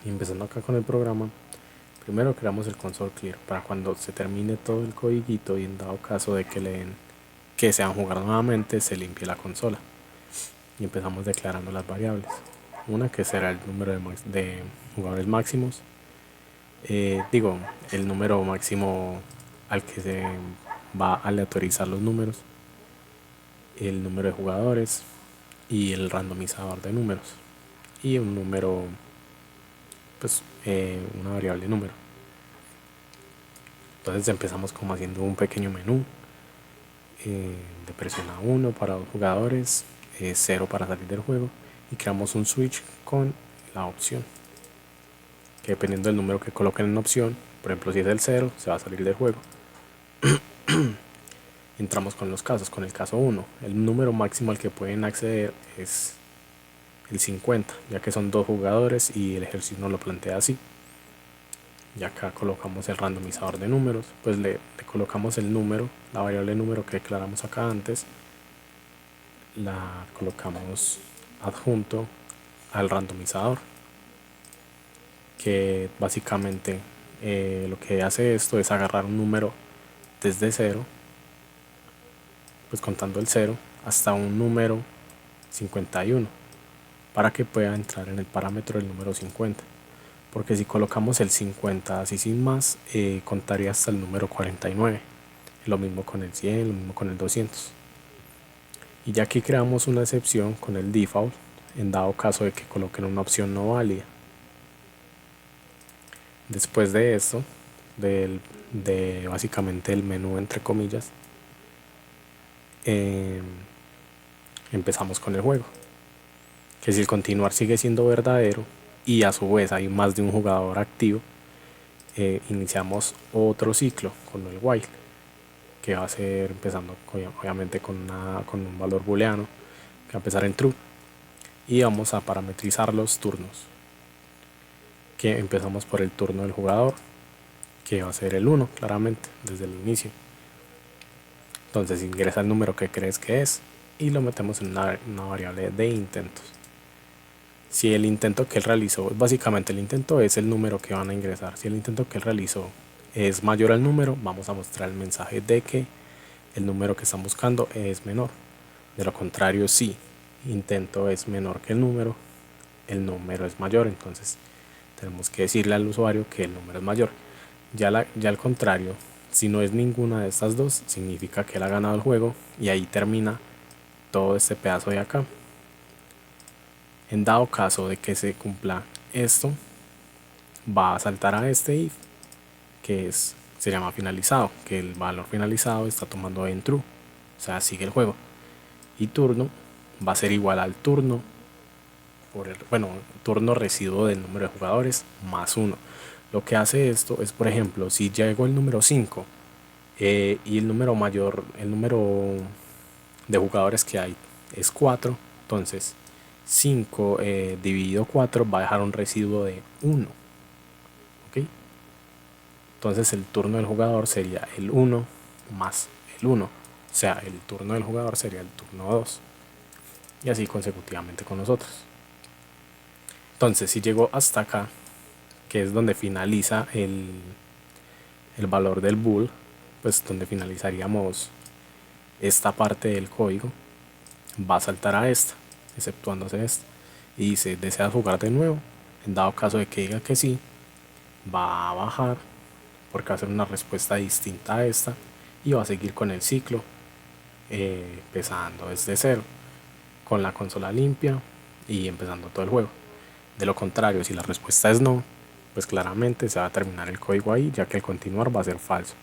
Y empezando acá con el programa, primero creamos el console clear para cuando se termine todo el codiguito y en dado caso de que le den que sean jugar nuevamente, se limpie la consola. Y empezamos declarando las variables. Una que será el número de jugadores máximos. Digo, el número máximo al que se va a aleatorizar los números. El número de jugadores y el randomizador de números. Y un número, pues una variable número. Entonces empezamos como haciendo un pequeño menú de presiona 1 para dos jugadores, 0 para salir del juego y creamos un switch con la opción que dependiendo del número que coloquen en opción, por ejemplo si es el 0 se va a salir del juego. Entramos con los casos, con el caso 1 el número máximo al que pueden acceder es el 50 ya que son dos jugadores y el ejercicio nos lo plantea así. Y acá colocamos el randomizador de números, pues le colocamos el número, la variable número que declaramos acá antes, la colocamos adjunto al randomizador, que básicamente lo que hace esto es agarrar un número desde cero, pues contando el cero hasta un número 51 para que pueda entrar en el parámetro del número 50, porque si colocamos el 50 así sin más, contaría hasta el número 49. Lo mismo con el 100, lo mismo con el 200. Y ya aquí creamos una excepción con el default en dado caso de que coloquen una opción no válida. Después de esto, de básicamente el menú entre comillas, empezamos con el juego. Que si el continuar sigue siendo verdadero y a su vez hay más de un jugador activo, iniciamos otro ciclo con el while, que va a ser empezando obviamente con un valor booleano que va a empezar en true, y vamos a parametrizar los turnos, que empezamos por el turno del jugador, que va a ser el 1 claramente desde el inicio. Entonces ingresa el número que crees que es y lo metemos en una variable de intentos. Si el intento que él realizó, básicamente el intento es el número que van a ingresar. Si el intento que él realizó es mayor al número, vamos a mostrar el mensaje de que el número que están buscando es menor. De lo contrario, si intento es menor que el número es mayor, entonces tenemos que decirle al usuario que el número es mayor. Ya al contrario, si no es ninguna de estas dos, significa que él ha ganado el juego y ahí termina todo este pedazo de acá. En dado caso de que se cumpla esto, va a saltar a este if, que se llama finalizado, que el valor finalizado está tomando en true, o sea, sigue el juego. Y turno va a ser igual al turno turno residuo del número de jugadores más 1. Lo que hace esto es, por ejemplo, si llegó el número 5 y el número mayor, el número de jugadores que hay es 4, entonces 5 dividido 4 va a dejar un residuo de 1. ¿Ok? Entonces el turno del jugador sería el 1 más el 1. O sea, el turno del jugador sería el turno 2. Y así consecutivamente con nosotros. Entonces si llegó hasta acá, que es donde finaliza el valor del bool, pues donde finalizaríamos esta parte del código, va a saltar a esta, exceptuándose esta, y dice, ¿deseas jugar de nuevo? En dado caso de que diga que sí, va a bajar, porque va a ser una respuesta distinta a esta, y va a seguir con el ciclo, empezando desde cero, con la consola limpia y empezando todo el juego. De lo contrario, si la respuesta es no, pues claramente se va a terminar el código ahí, ya que el continuar va a ser falso.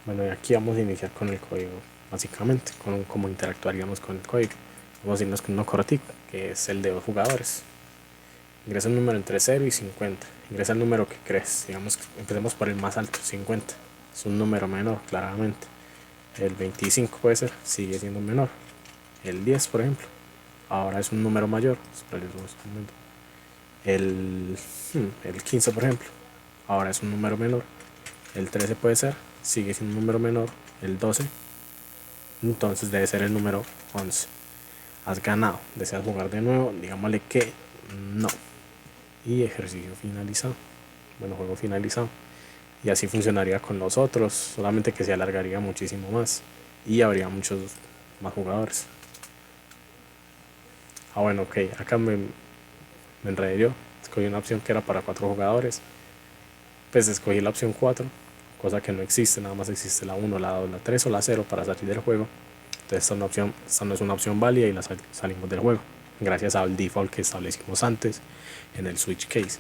Bueno, y aquí vamos a iniciar con el código, básicamente, con cómo interactuaríamos con el código. Vamos a irnos con uno cortico, que es el de dos jugadores. Ingresa el número entre 0 y 50. Ingresa el número que crees. Digamos que empecemos por el más alto, 50. Es un número menor, claramente. El 25 puede ser, sigue siendo menor. El 10, por ejemplo, ahora es un número mayor. El 15, por ejemplo, ahora es un número menor. El 13 puede ser, sigue siendo un número menor. El 12, entonces debe ser el número 11. has ganado. ¿Deseas jugar de nuevo? Digámosle que no. Y ejercicio finalizado. Bueno, juego finalizado. Y así funcionaría con los otros, solamente que se alargaría muchísimo más y habría muchos más jugadores. Bueno, ok, acá me enredé yo. Escogí una opción que era para 4 jugadores. Pues escogí la opción 4, cosa que no existe, nada más existe la 1, la 2, la 3 o la 0 para salir del juego. Entonces esta no es una opción válida y salimos del juego, gracias al default que establecimos antes en el switch case.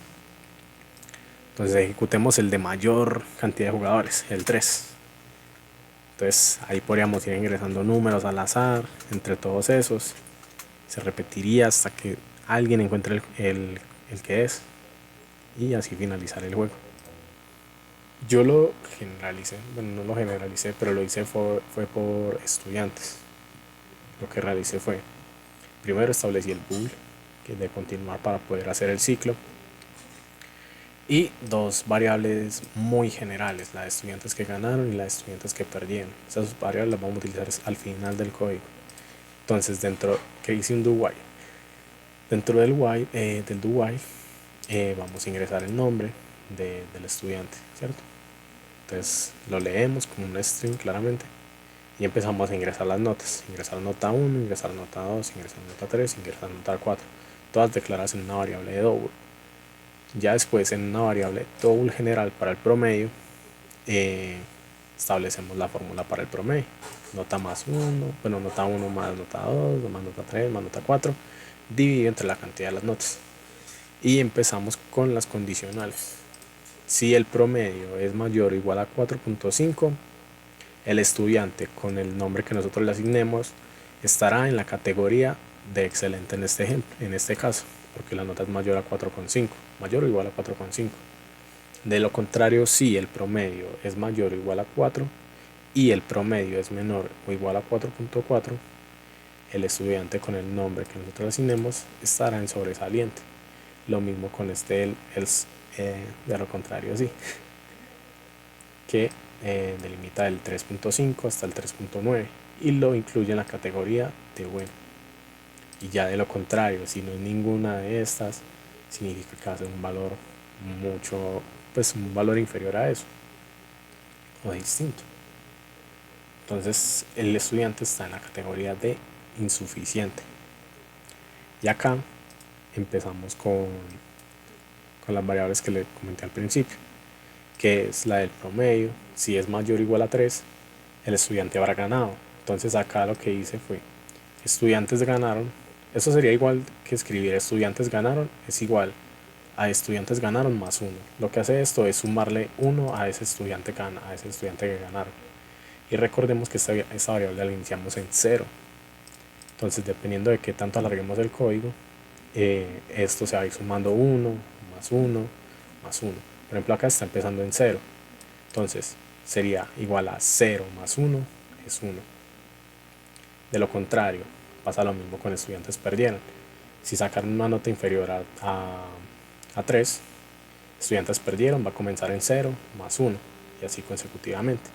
Entonces ejecutemos el de mayor cantidad de jugadores, el 3. Entonces ahí podríamos ir ingresando números al azar entre todos esos. Se repetiría hasta que alguien encuentre el que es. Y así finalizar el juego. Yo lo generalicé, bueno, no lo generalicé, pero lo hice fue por estudiantes. Lo que realicé fue, primero establecí el pool, que es de continuar para poder hacer el ciclo. Y 2 variables muy generales, la de estudiantes que ganaron y la de estudiantes que perdieron. Esas variables las vamos a utilizar al final del código. Entonces, que hice un do while. Dentro del do while vamos a ingresar el nombre del estudiante, ¿cierto? Entonces lo leemos como un string claramente y empezamos a ingresar las notas. Ingresar nota 1, ingresar nota 2, ingresar nota 3, ingresar nota 4. Todas declaradas en una variable de double. Ya después en una variable double general para el promedio establecemos la fórmula para el promedio. Nota más 1, bueno, nota 1 más nota 2, más nota 3, más nota 4, dividido entre la cantidad de las notas. Y empezamos con las condicionales. Si el promedio es mayor o igual a 4.5, el estudiante con el nombre que nosotros le asignemos estará en la categoría de excelente en este caso, porque la nota es mayor a 4.5, mayor o igual a 4.5. De lo contrario, si el promedio es mayor o igual a 4 y el promedio es menor o igual a 4.4, el estudiante con el nombre que nosotros le asignemos estará en sobresaliente. Lo mismo con de lo contrario, sí, que delimita del 3.5 hasta el 3.9 y lo incluye en la categoría de bueno. Y ya de lo contrario, si no es ninguna de estas, significa que hace un valor un valor inferior a eso o distinto. Entonces el estudiante está en la categoría de insuficiente. Y acá empezamos con las variables que le comenté al principio, que es la del promedio. Si es mayor o igual a 3, el estudiante habrá ganado. Entonces acá lo que hice fue estudiantes ganaron. Eso sería igual que escribir estudiantes ganaron es igual a estudiantes ganaron más 1. Lo que hace esto es sumarle 1 a ese estudiante que ganaron. Y recordemos que esta variable la iniciamos en 0. Entonces dependiendo de qué tanto alarguemos el código, esto se va a ir sumando 1 más 1 más 1. Por ejemplo acá está empezando en 0. Entonces sería igual a 0 más 1 es 1. De lo contrario, pasa lo mismo con estudiantes perdieron. Si sacaron una nota inferior a 3, estudiantes perdieron, va a comenzar en 0 más 1 y así consecutivamente.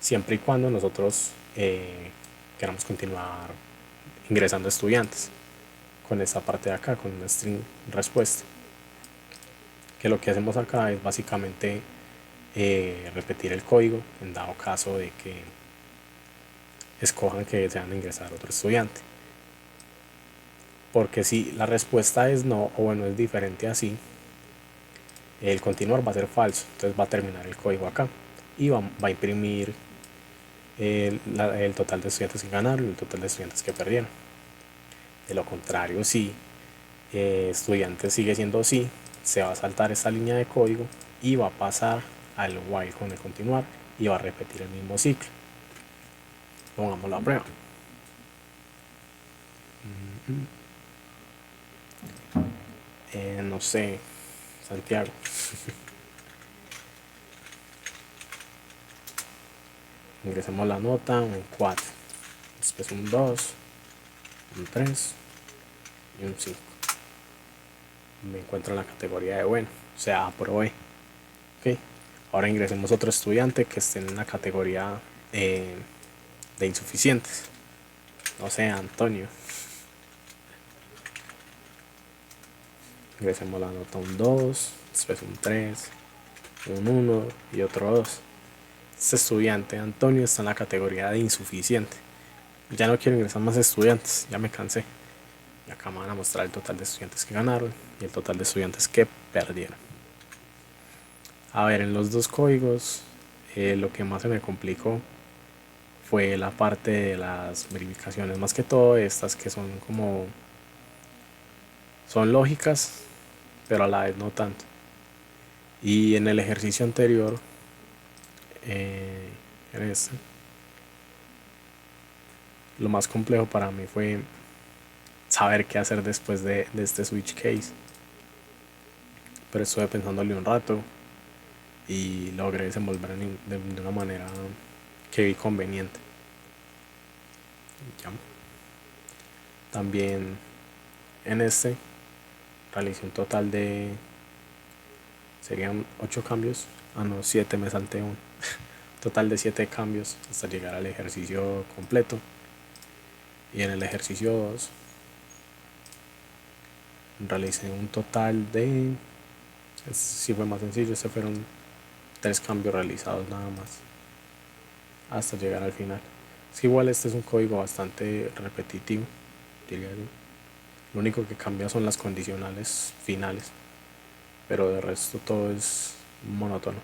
Siempre y cuando nosotros queramos continuar ingresando estudiantes con esta parte de acá, con una string respuesta. Que lo que hacemos acá es básicamente repetir el código en dado caso de que escojan que desean ingresar otro estudiante. Porque si la respuesta es no, o bueno, es diferente así, el continuar va a ser falso. Entonces va a terminar el código acá y va a imprimir el total de estudiantes que ganaron y el total de estudiantes que perdieron. De lo contrario, si estudiante sigue siendo sí, se va a saltar esta línea de código y va a pasar al while con el continuar y va a repetir el mismo ciclo. Pongámoslo a prueba. No sé, Santiago. Ingresemos la nota, un 4, después un 2, un 3 y un 5. Me encuentro en la categoría de bueno, o sea, aprobé. Okay. Ahora ingresemos otro estudiante que esté en la categoría de insuficientes. No sé, Antonio. Ingresemos la nota un 2, después un 3, un 1 y otro 2. Este estudiante Antonio está en la categoría de insuficiente. Ya no quiero ingresar más estudiantes, ya me cansé. Y acá me van a mostrar el total de estudiantes que ganaron y el total de estudiantes que perdieron. A ver, en los dos códigos, lo que más se me complicó fue la parte de las verificaciones, más que todo estas que son como, son lógicas, pero a la vez no tanto. Y en el ejercicio anterior, en este, lo más complejo para mí fue saber qué hacer después de este switch case. Pero estuve pensándole un rato y logré desenvolver de una manera que vi conveniente. Ya. También en este realicé un total de, serían 8 cambios. Ah, no, 7, me salté un total de 7 cambios hasta llegar al ejercicio completo. Y en el ejercicio 2 realicé un total de, si fue más sencillo, este fueron 3 cambios realizados nada más hasta llegar al final. Es que igual este es un código bastante repetitivo, diría yo. Lo único que cambia son las condicionales finales, pero de resto todo es monótono.